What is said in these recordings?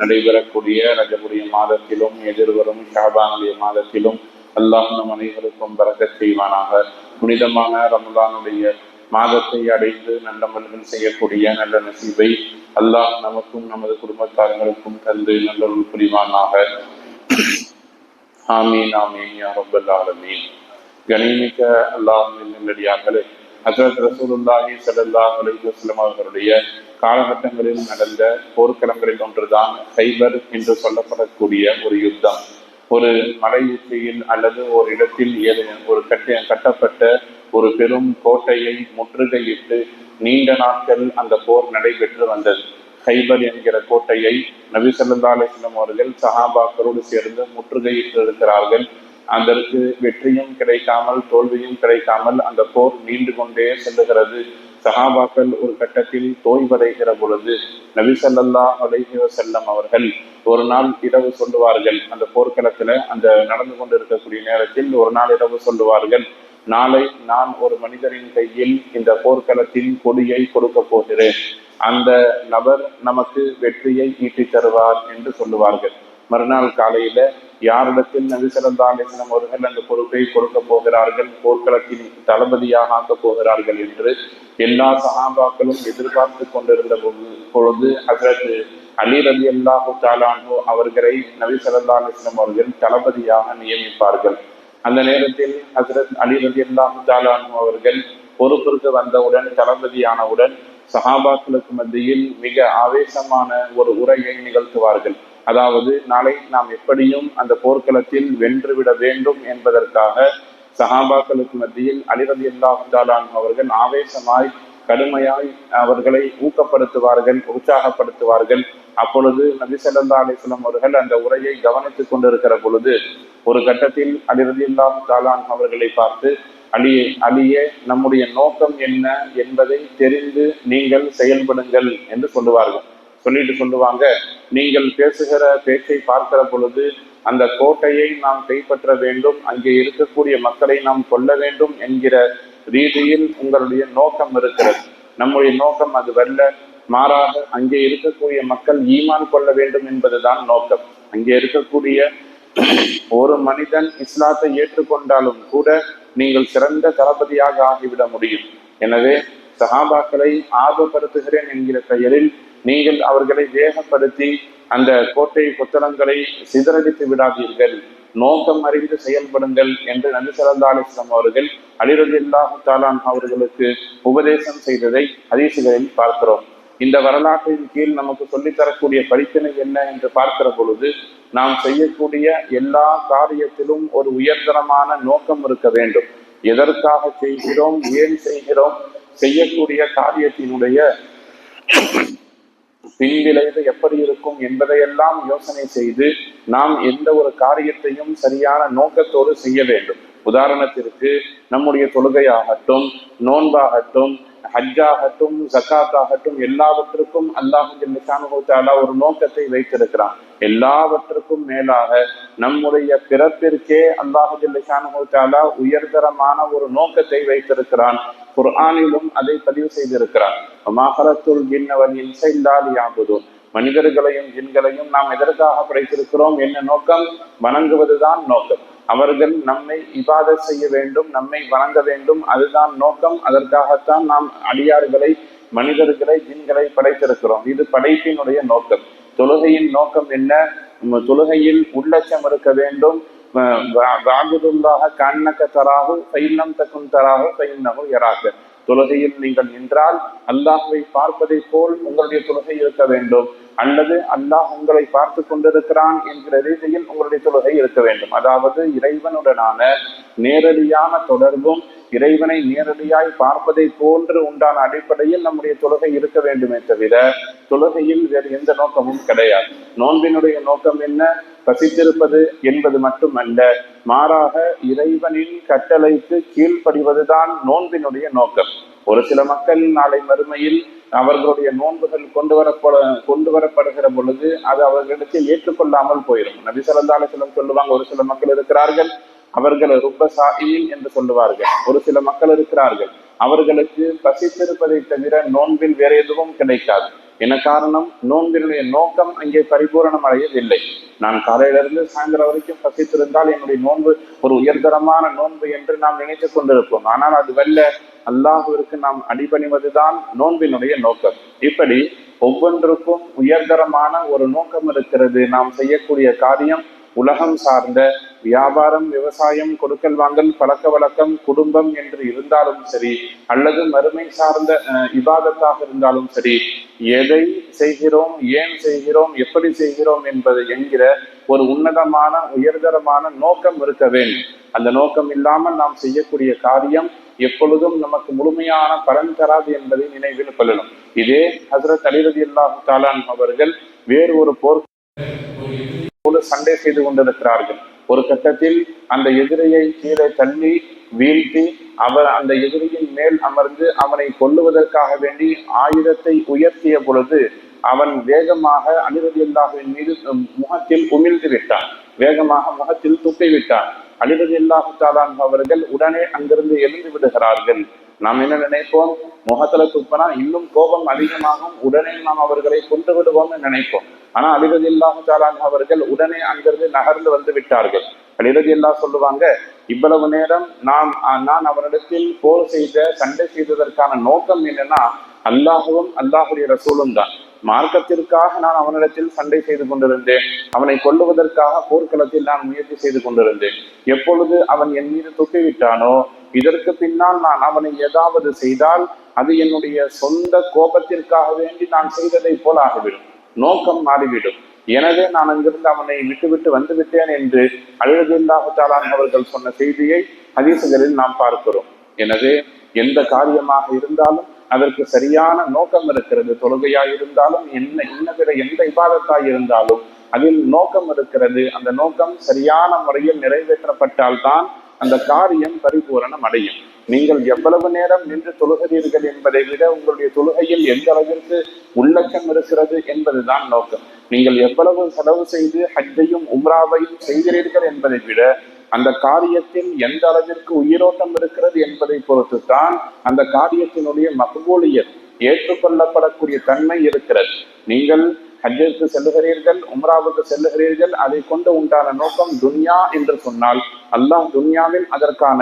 நடைபெறக்கூடிய ரஜபுடைய மாதத்திலும் எதிர்வரும் ஷாபானுடைய மாதத்திலும் அல்லாஹ் நம் அனைவருக்கும் பரக்கத் செய்வானாக. புனிதமான ரமலானுடைய மாதத்தை அடைந்து நல்லமல்கள் செய்யக்கூடிய நல்ல நசீபை அல்லாஹ் நமக்கும் நமது குடும்பத்தார்களுக்கும் தந்து நல்லொருள் புரிவானாக. ஆமீன் ஆமீன் யா ரப்பல் ஆலமீன். கணிமிக்க அல்லாஹ்வின் நல்லடியார்களே, ஹஜ்ரத் ரசூலுல்லாஹி ஸல்லல்லாஹு அலைஹி வஸல்லம் அவர்களுடைய காலகட்டங்களில் நடந்த போர்க்களங்களில் ஒன்றுதான் கைபர் என்று சொல்லப்படக்கூடிய ஒரு யுத்தம். ஒரு மலை உச்சியில் அல்லது ஒரு இடத்தில் ஒரு கட்டப்பட்ட ஒரு பெரும் கோட்டையை முற்றுகையிட்டு நீண்ட நாட்கள் அந்த போர் நடைபெற்று வந்தது. கைபர் என்கிற கோட்டையை நபி ஸல்லல்லாஹு அலைஹி வஸல்லம் அவர்கள் சஹாபாக்களோடு சேர்ந்து முற்றுகையிட்டு இருக்கிறார்கள். அதற்கு வெற்றியும் கிடைக்காமல் தோல்வியும் கிடைக்காமல் அந்த போர் நீண்டு கொண்டே செல்லுகிறது. சஹாபாக்கள் ஒரு கட்டத்தில் தோய்வடைகிற பொழுது நபி ஸல்லல்லாஹு அலைஹி வஸல்லம் அவர்கள் ஒரு நாள் இரவு சொல்லுவார்கள். அந்த போர்க்களத்துல அந்த நடந்து கொண்டு இருக்கக்கூடிய நேரத்தில் ஒரு நாள் இரவு சொல்லுவார்கள், நாளை நான் ஒரு மனிதரின் கையில் இந்த போர்க்களத்தின் கொடியை கொடுக்க போகிறேன், அந்த நபர் நமக்கு வெற்றியை ஈட்டி தருவார் என்று சொல்லுவார்கள். மறுநாள் காலையில யாரிடத்தில் நபி ஸல்லல்லாஹு அலைஹி வஸல்லம் அவர்கள் அந்த பொறுப்பை கொடுக்க போகிறார்கள், போர்க்களத்தின் தளபதியாக ஆக்கப் போகிறார்கள் என்று எல்லா சஹாபாக்களும் எதிர்பார்த்து கொண்டிருந்த பொழுது ஹஜ்ரத் அலி ரலியல்லாஹு தஆலா அன்ஹு அவர்களை நபி ஸல்லல்லாஹு அலைஹி வஸல்லம் அவர்கள் தளபதியாக நியமிப்பார்கள். அந்த நேரத்தில் ஹஜ்ரத் அலி ரலியல்லாஹு தஆலா அன்ஹு அவர்கள் பொறுப்பிற்கு வந்தவுடன், தளபதியானவுடன் சஹாபாக்களுக்கு மத்தியில் மிக ஆவேசமான ஒரு உரையை நிகழ்த்துவார்கள். அதாவது, நாளை நாம் எப்படியும் அந்த போர்க்களத்தில் வென்றுவிட வேண்டும் என்பதற்காக சஹாபாக்களுக்கு மத்தியில் அலி ரலியல்லாஹு தஆலா அன்ஹு அவர்கள் ஆவேசமாய் கடுமையாய் அவர்களை ஊக்கப்படுத்துவார்கள், உற்சாகப்படுத்துவார்கள். அப்பொழுது நபி ஸல்லல்லாஹு அலைஹி வஸல்லம் அவர்கள் அந்த உரையை கவனித்துக் கொண்டிருக்கிற பொழுது ஒரு கட்டத்தில் அலி ரலியல்லாஹு தஆலா அன்ஹு அவர்களை பார்த்து, அலியே, நம்முடைய நோக்கம் என்ன என்பதை தெரிந்து நீங்கள் செயல்படுங்கள் என்று சொல்லுவார்கள். சொல்லுவாங்க, நீங்கள் பேசுகிற பேச்சை பார்க்கிற பொழுது அந்த கோட்டையை நாம் கைப்பற்ற வேண்டும், அங்கே இருக்கக்கூடிய மக்களை நாம் கொல்ல வேண்டும் என்கிற ரீதியில் உங்களுடைய நோக்கம் இருக்கிறது. நம்முடைய நோக்கம் அது வல்ல, மாறாக அங்கே இருக்கக்கூடிய மக்கள் ஈமான் கொள்ள வேண்டும் என்பதுதான் நோக்கம். அங்கே இருக்கக்கூடிய ஒரு மனிதன் இஸ்லாத்தை ஏற்றுக்கொண்டாலும் கூட நீங்கள் சிறந்த தளபதியாக ஆகிவிட முடியும். எனவே சஹாபாக்களை ஆர்வப்படுத்துகிறேன் என்கிற பெயரில் நீங்கள் அவர்களை வேகப்படுத்தி அந்த கோட்டை கொத்தளங்களை சிதறடித்து விடாதீர்கள், நோக்கம் அறிந்து செயல்படுங்கள் என்று நபி ஸல்லல்லாஹு அலைஹி வஸல்லம் அவர்கள் அலி ரலியல்லாஹு தஆலா அன்ஹு அவர்களுக்கு உபதேசம் செய்ததை ஹதீஸ்களில் பார்க்கிறோம். இந்த வரலாற்றின் கீழ் நமக்கு சொல்லித்தரக்கூடிய படிப்பினை என்ன என்று பார்க்கிற பொழுது, நாம் செய்யக்கூடிய எல்லா காரியத்திலும் ஒரு உயர்தரமான நோக்கம் இருக்க வேண்டும். எதற்காக செய்கிறோம், ஏன் செய்கிறோம், செய்யக்கூடிய காரியத்தினுடைய பின்விளைவு எப்படி இருக்கும் என்பதையெல்லாம் யோசனை செய்து நாம் எந்த ஒரு காரியத்தையும் சரியான நோக்கத்தோடு செய்ய வேண்டும். உதாரணத்திற்கு, நம்முடைய தொழுகையாகட்டும், நோன்பாகட்டும், ஹஜ்ஜாகட்டும், ஜகாத்தாகட்டும், எல்லாவற்றுக்கும் அல்லாஹ் ஜல்ல ஷானுஹு தஆலா ஒரு நோக்கத்தை வைத்திருக்கிறான். எல்லாவற்றுக்கும் மேலாக நம்முடைய பிறப்பிற்கே அல்லாஹ் ஜல்ல ஷானுஹு தஆலா உயர்தரமான ஒரு நோக்கத்தை வைத்திருக்கிறான். குர்ஆனிலும் அதை பதிவு செய்திருக்கிறான். வமா ஹலக்துல் ஜின்ன வல் இன்ஸ இல்லா லியஅ்புதூன். மனிதர்களையும் ஜின்களையும் நாம் எதற்காக படைத்திருக்கிறோம்? என்ன நோக்கம்? வணங்குவதுதான் நோக்கம். அவர்கள் நம்மை இபாதத் செய்ய வேண்டும், நம்மை வணங்க வேண்டும், அதுதான் நோக்கம். அதற்காகத்தான் நாம் அடியார்களை, மனிதர்களை, ஜின்களை படைத்திருக்கிறோம். இது படைப்பினுடைய நோக்கம். தொழுகையின் நோக்கம் என்ன? தொழுகையில் உள்ளட்சம் இருக்க வேண்டும். வஅபுதுல்லாஹ கஅன்னக தராஹு ஃபஇல்லம் தகுன் தராஹு ஃபஇன்னஹு யராக. தொழுகையில் நீங்கள் நின்றால் அல்லாஹ்வை பார்ப்பதை போல் உங்களுடைய தொழுகை இருக்க வேண்டும், அல்லது அல்லாஹ் உங்களை பார்த்து கொண்டிருக்கிறான் என்கிற ரீதியில் உங்களுடைய தொழுகை இருக்க வேண்டும். அதாவது இறைவனுடனான நேரடியான தொடர்பும் இறைவனை நேரடியாய் பார்ப்பதை போன்று உண்டான அடிப்படையில் நம்முடைய தொழுகை இருக்க வேண்டுமே தவிர தொழுகையில் வேறு எந்த நோக்கமும் கிடையாது. நோன்பினுடைய நோக்கம் என்ன? பசித்திருப்பது என்பது மட்டுமல்ல, மாறாக இறைவனின் கட்டளைக்கு கீழ்ப்படிவதுதான் நோன்பினுடைய நோக்கம். ஒரு சில மக்கள் நாளை மறுமையில் அவர்களுடைய நோன்புகள் கொண்டு வரப்படுகிற பொழுது அது அவர்களுக்கு ஏற்றுக்கொள்ளாமல் போயிடும். நபி ஸல்லல்லாஹு அலைஹி வஸல்லம் சொல்லுவாங்க, ஒரு சில மக்கள் இருக்கிறார்கள், அவர்கள் ருப்ப சாயின் என்று சொல்லுவார்கள். ஒரு சில மக்கள் இருக்கிறார்கள், அவர்களுக்கு பசித்திருப்பதை தவிர நோன்பில் வேற எதுவும் கிடைக்காது. என்ன காரணம்? நோன்பினுடைய நோக்கம் அங்கே பரிபூரணம் அடையவில்லை. நான் காலையிலிருந்து சாயந்தரம் வரைக்கும் பசித்திருந்தால் என்னுடைய நோன்பு ஒரு உயர்தரமான நோன்பு என்று நாம் நினைத்துக் கொண்டிருப்போம். ஆனால் அது வல்ல, அல்லாஹுவிற்கு நாம் அடிபணிவதுதான் நோன்பினுடைய நோக்கம். இப்படி ஒவ்வொன்றுக்கும் உயர்தரமான ஒரு நோக்கம் இருக்கிறது. நாம் செய்யக்கூடிய காரியம் உலகம் சார்ந்த வியாபாரம், விவசாயம், கொடுக்கல் வாங்கல், பழக்க வழக்கம், குடும்பம் என்று இருந்தாலும் சரி, அல்லது மறுமை சார்ந்த இபாதத்தாக இருந்தாலும் சரி, எதை செய்கிறோம், ஏன் செய்கிறோம், எப்படி செய்கிறோம் என்பது என்கிற ஒரு உன்னதமான உயர்தரமான நோக்கம் இருக்க வேண்டும். அந்த நோக்கம் இல்லாமல் நாம் செய்யக்கூடிய காரியம் எப்பொழுதும் நமக்கு முழுமையான பலன் தராது என்பதை நினைவில் கொள்ளணும். இதே ஹஜ்ரத் அலி ரலியல்லாஹு தஆலா அவர்கள் வேறு ஒரு போர் சண்டை செய்து கொண்டிருக்கிறார்கள். ஒரு கட்டத்தில் அந்த எதிரியை கீழே தள்ளி வீழ்த்தி அவர் அந்த எதிரியின் மேல் அமர்ந்து அவனை கொல்லுவதற்காக வேண்டி ஆயுதத்தை உயர்த்திய பொழுது அவன் வேகமாக அலி ரலியல்லாஹுவின் மீது முகத்தில் உமிழ்ந்து விட்டான். வேகமாக முகத்தில் துப்பி விட்டான். அலி ரலியல்லாஹு தஆலா அவர்கள் உடனே அங்கிருந்து எழுந்து விடுகிறார்கள். நாம் என்ன நினைப்போம்? முகத்துல துப்பனா இன்னும் கோபம் அதிகமாகும், உடனே நாம் அவர்களை கொண்டு விடுவோம்னு நினைப்போம். ஆனா அலி ரலியல்லாஹு தஆலா அவர்கள் உடனே அங்கிருந்து நகர்ந்து வந்து விட்டார்கள். அலி ரலியல்லாஹு சொல்லுவாங்க, இவ்வளவு நேரம் நான் அவரிடத்தில் போர் செய்த சண்டை செய்ததற்கான நோக்கம் என்னன்னா, அல்லாஹுவும் அல்லாஹுடைய ரசூலும் தான். மார்க்கத்திற்காக நான் அவனிடத்தில் சண்டை செய்து கொண்டிருந்தேன். அவனை கொல்லுவதற்காக போர்க்களத்தில் நான் முயற்சி செய்து கொண்டிருந்தேன். எப்பொழுது அவன் என் மீது துப்பிவிட்டானோ, இதற்கு பின்னால் நான் அவனை ஏதாவது செய்தால் அது என்னுடைய சொந்த கோபத்திற்காக வேண்டி நான் செய்ததை போல் ஆகிவிடும், நோக்கம் மாறிவிடும். எனவே நான் அங்கிருந்து அவனை விட்டுவிட்டு வந்து விட்டேன் என்று அலி ரலியல்லாஹு தஆலா அவர்கள் சொன்ன செய்தியை ஹதீசுகளில் நாம் பார்க்கிறோம். எனவே எந்த காரியமாக இருந்தாலும் அதற்கு சரியான நோக்கம் இருக்கிறது. தொழுகையாய் இருந்தாலும் பிற எந்த இபாதத்தாய் இருந்தாலும் அதில் நோக்கம் இருக்கிறது. அந்த நோக்கம் சரியான முறையில் நிறைவேற்றப்பட்டால்தான் அந்த காரியம் பரிபூரணம் அடையும். நீங்கள் எவ்வளவு நேரம் நின்று தொழுகிறீர்கள் என்பதை விட உங்களுடைய தொழுகையில் எந்த அளவிற்கு உள்ளச்சம் இருக்கிறது என்பதுதான் நோக்கம். நீங்கள் எவ்வளவு செலவு செய்து ஹஜ்ஜையும் உம்ராவையும் செய்கிறீர்கள் என்பதை விட அந்த காரியத்தில் எந்த அளவிற்கு உயிரோட்டம் இருக்கிறது என்பதை பொறுத்து தான் அந்த காரியத்தினுடைய மக்பூலியத், ஏற்றுக்கொள்ளப்படக்கூடிய தன்மை இருக்கிறது. நீங்கள் ஹஜ்ஜிற்கு செல்லுகிறீர்கள், உம்ராவுக்கு செல்லுகிறீர்கள், அதை கொண்டு உண்டான நோக்கம் துன்யா என்று சொன்னால் அல்லாஹ் துன்யாவில் அதற்கான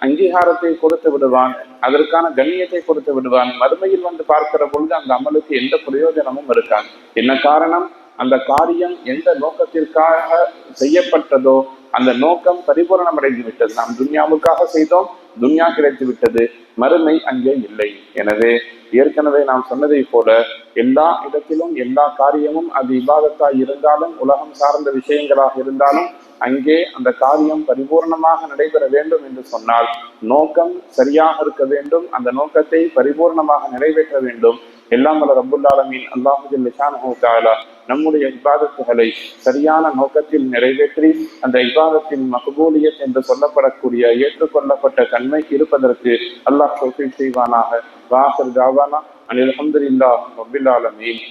அங்கீகாரத்தை கொடுத்து விடுவான், அதற்கான கண்ணியத்தை கொடுத்து விடுவான். மறுமையில் வந்து பார்க்கிற பொழுது அந்த அமலுக்கு எந்த பிரயோஜனமும் இருக்காது. என்ன காரணம்? அந்த காரியம் எந்த நோக்கத்திற்காக செய்யப்பட்டதோ அந்த நோக்கம் பரிபூரணம் அடைந்து விட்டது. நாம் துன்யாவுக்காக செய்தோம், துன்யா கிடைத்து விட்டது, மறுமை அங்கே இல்லை. எனவே ஏற்கனவே நாம் சொன்னதை போல எல்லா இடத்திலும் எல்லா காரியமும் அது இபாதத்தாய் இருந்தாலும் உலகம் சார்ந்த விஷயங்களாக இருந்தாலும் அங்கே அந்த காரியம் பரிபூர்ணமாக நடைபெற வேண்டும் என்று சொன்னால் நோக்கம் சரியாக இருக்க வேண்டும். அந்த நோக்கத்தை பரிபூர்ணமாக நிறைவேற்ற வேண்டும். எல்லாம் வல்ல ரப்புல் ஆலமீன் அல்லாஹு ஜல்ல ஷானஹு தஆலா நம்முடைய இபாதத்துகளை சரியான நோக்கத்தில் நிறைவேற்றி அந்த இபாதத்தின் மக்பூலியத் என்று சொல்லப்படக்கூடிய ஏற்றுக்கொள்ளப்பட்ட தன்மை இருப்பதற்கு அல்லாஹ் தௌஃபீக் செய்வானாக. வாஹிர் தாவானா அனில் ஹம்துலில்லாஹி ரப்பில் ஆலமீன்.